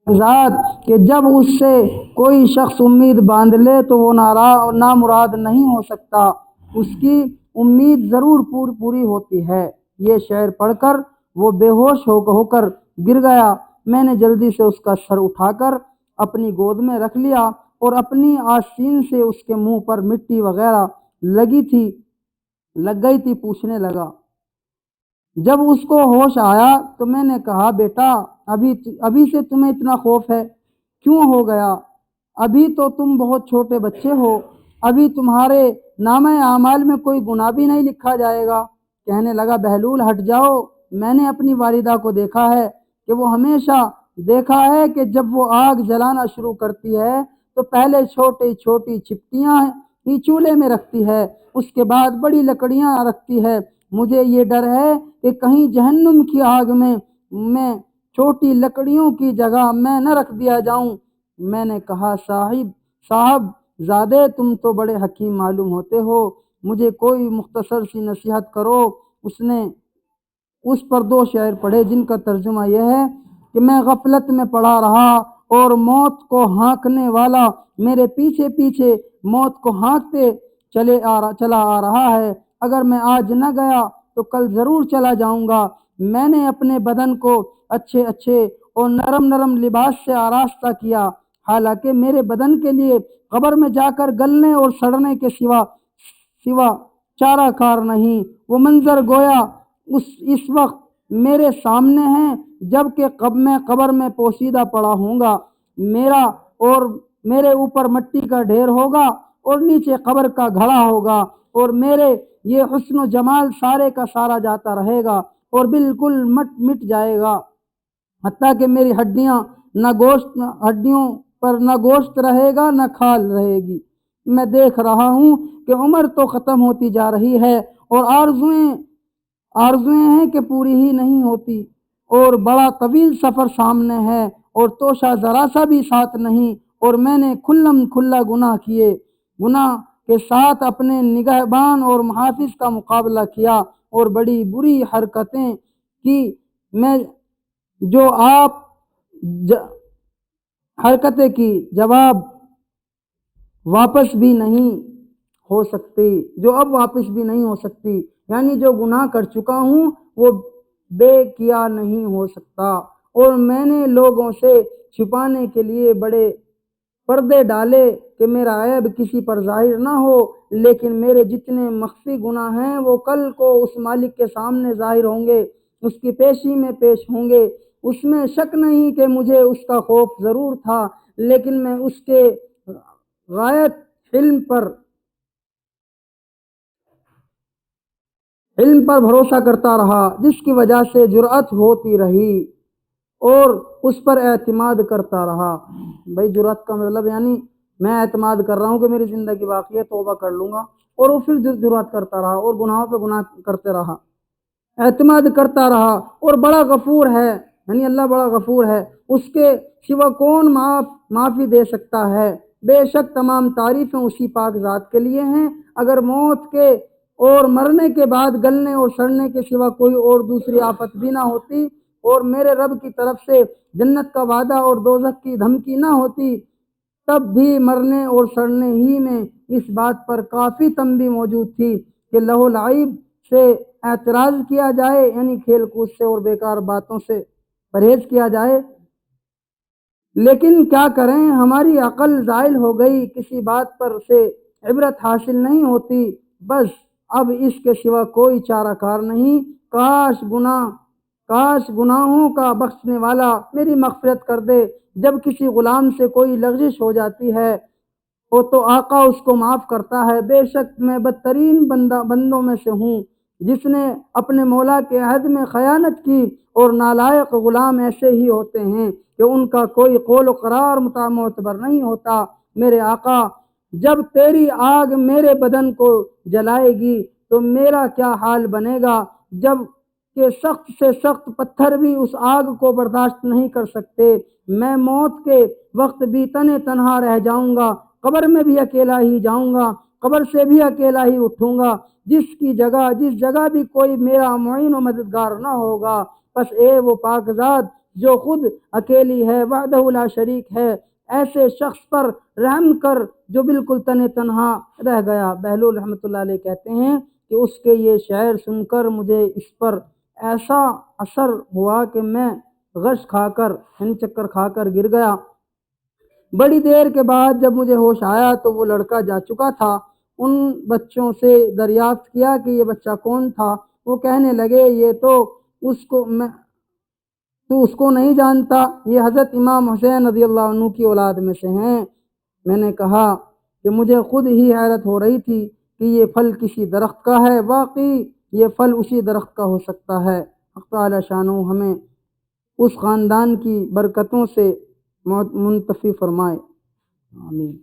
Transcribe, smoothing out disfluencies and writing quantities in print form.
ذات کہ جب اس سے کوئی شخص امید باندھ لے تو وہ نامراد نہیں ہو سکتا، اس کی امید ضرور پوری ہوتی ہے۔ یہ شعر پڑھ کر وہ بے ہوش ہو کر گر گیا۔ میں نے جلدی سے اس کا سر اٹھا کر اپنی گود میں رکھ لیا اور اپنی آستین سے اس کے منہ پر مٹی وغیرہ لگ گئی تھی پوچھنے لگا۔ جب اس کو ہوش آیا تو میں نے کہا، بیٹا ابھی سے تمہیں اتنا خوف ہے؟ کیوں ہو گیا؟ ابھی تو تم بہت چھوٹے بچے ہو، ابھی تمہارے نامہ اعمال میں کوئی گناہ بھی نہیں لکھا جائے گا۔ کہنے لگا، بہلول ہٹ جاؤ، میں نے اپنی والدہ کو دیکھا ہے کہ وہ ہمیشہ دیکھا ہے کہ جب وہ آگ جلانا شروع کرتی ہے تو پہلے چھوٹی چھوٹی چپٹیاں ہی چولہے میں رکھتی ہے، اس کے بعد بڑی لکڑیاں رکھتی ہے۔ مجھے یہ ڈر ہے کہ کہیں جہنم کی آگ میں چھوٹی لکڑیوں کی جگہ میں نہ رکھ دیا جاؤں۔ میں نے کہا، صاحب زادے تم تو بڑے حکیم معلوم ہوتے ہو، مجھے کوئی مختصر سی نصیحت کرو۔ اس نے اس پر 2 شعر پڑھے جن کا ترجمہ یہ ہے کہ میں غفلت میں پڑا رہا اور موت کو ہانکنے والا میرے پیچھے پیچھے موت کو ہانکتے چلا آ رہا ہے۔ اگر میں آج نہ گیا تو کل ضرور چلا جاؤں گا۔ میں نے اپنے بدن کو اچھے اور نرم نرم لباس سے آراستہ کیا، حالانکہ میرے بدن کے لیے قبر میں جا کر گلنے اور سڑنے کے سوا چارہ کار نہیں۔ وہ منظر گویا اس وقت میرے سامنے ہے جبکہ میں قبر میں پوشیدہ پڑا ہوں گا۔ میرے اوپر مٹی کا ڈھیر ہوگا اور نیچے قبر کا گھڑا ہوگا، اور میرے یہ حسن و جمال سارے کا سارا جاتا رہے گا اور بالکل مٹ جائے گا، حتیٰ کہ میری ہڈیوں پر نہ گوشت رہے گا نہ کھال رہے گی۔ میں دیکھ رہا ہوں کہ عمر تو ختم ہوتی جا رہی ہے اور آرزویں ہیں کہ پوری ہی نہیں ہوتی، اور بڑا طویل سفر سامنے ہے اور توشہ ذرا سا بھی ساتھ نہیں، اور میں نے کھلم کھلا گناہ کے ساتھ اپنے نگہبان اور محافظ کا مقابلہ کیا اور بڑی بری حرکتیں کی۔ میں جو آپ حرکتیں کی جواب واپس بھی نہیں ہو سکتی، یعنی جو گناہ کر چکا ہوں وہ بے کیا نہیں ہو سکتا، اور میں نے لوگوں سے چھپانے کے لیے بڑے پردے ڈالے کہ میرا عیب کسی پر ظاہر نہ ہو، لیکن میرے جتنے مخفی گناہ ہیں وہ کل کو اس مالک کے سامنے ظاہر ہوں گے، اس کی پیشی میں پیش ہوں گے۔ اس میں شک نہیں کہ مجھے اس کا خوف ضرور تھا، لیکن میں اس کے غایت علم پر بھروسہ کرتا رہا، جس کی وجہ سے جرأت ہوتی رہی اور اس پر اعتماد کرتا رہا۔ بھائی جرأت کا مطلب یعنی میں اعتماد کر رہا ہوں کہ میری زندگی باقی ہے، توبہ کر لوں گا، اور وہ پھر جرأت کرتا رہا اور گناہوں پہ گناہ کرتے رہا، اعتماد کرتا رہا۔ اور بڑا غفور ہے، یعنی اللہ بڑا غفور ہے، اس کے سوا کون معافی دے سکتا ہے؟ بے شک تمام تعریفیں اسی پاک ذات کے لیے ہیں۔ اگر موت کے اور مرنے کے بعد گلنے اور سڑنے کے سوا کوئی اور دوسری آفت بھی نہ ہوتی، اور میرے رب کی طرف سے جنت کا وعدہ اور دوزخ کی دھمکی نہ ہوتی، تب بھی مرنے اور سڑنے ہی میں اس بات پر کافی تنبیہ موجود تھی کہ لہو لعب سے اعتراض کیا جائے، یعنی کھیل کود سے اور بیکار باتوں سے پرہیز کیا جائے، لیکن کیا کریں، ہماری عقل زائل ہو گئی، کسی بات پر سے عبرت حاصل نہیں ہوتی، بس اب اس کے سوا کوئی چارہ کار نہیں۔ کاش گناہوں کا بخشنے والا میری مغفرت کر دے۔ جب کسی غلام سے کوئی لغزش ہو جاتی ہے وہ تو آقا اس کو معاف کرتا ہے۔ بے شک میں بدترین بندوں میں سے ہوں جس نے اپنے مولا کے عہد میں خیانت کی، اور نالائق غلام ایسے ہی ہوتے ہیں کہ ان کا کوئی قول و قرار معتبر نہیں ہوتا۔ میرے آقا، جب تیری آگ میرے بدن کو جلائے گی تو میرا کیا حال بنے گا، جب کہ سخت سے سخت پتھر بھی اس آگ کو برداشت نہیں کر سکتے۔ میں موت کے وقت بھی تنہا رہ جاؤں گا، قبر میں بھی اکیلا ہی جاؤں گا، قبر سے بھی اکیلا ہی اٹھوں گا، جس جگہ بھی کوئی میرا معین و مددگار نہ ہوگا۔ بس اے وہ پاک ذات جو خود اکیلی ہے، وحدہ لا شریک ہے، ایسے شخص پر رحم کر جو بالکل تنہا رہ گیا۔ بہلول رحمۃ اللہ علیہ کہتے ہیں کہ اس کے یہ شعر سن کر مجھے اس پر ایسا اثر ہوا کہ میں غش کھا کر چکر کھا کر گر گیا۔ بڑی دیر کے بعد جب مجھے ہوش آیا تو وہ لڑکا جا چکا تھا۔ ان بچوں سے دریافت کیا کہ یہ بچہ کون تھا؟ وہ کہنے لگے یہ تو اس کو نہیں جانتا، یہ حضرت امام حسین رضی اللہ عنہ کی اولاد میں سے ہیں۔ میں نے کہا کہ مجھے خود ہی حیرت ہو رہی تھی کہ یہ پھل کسی درخت کا ہے، واقعی یہ پھل اسی درخت کا ہو سکتا ہے۔ حق تعالی شانہ ہمیں اس خاندان کی برکتوں سے منتفع فرمائے، آمین۔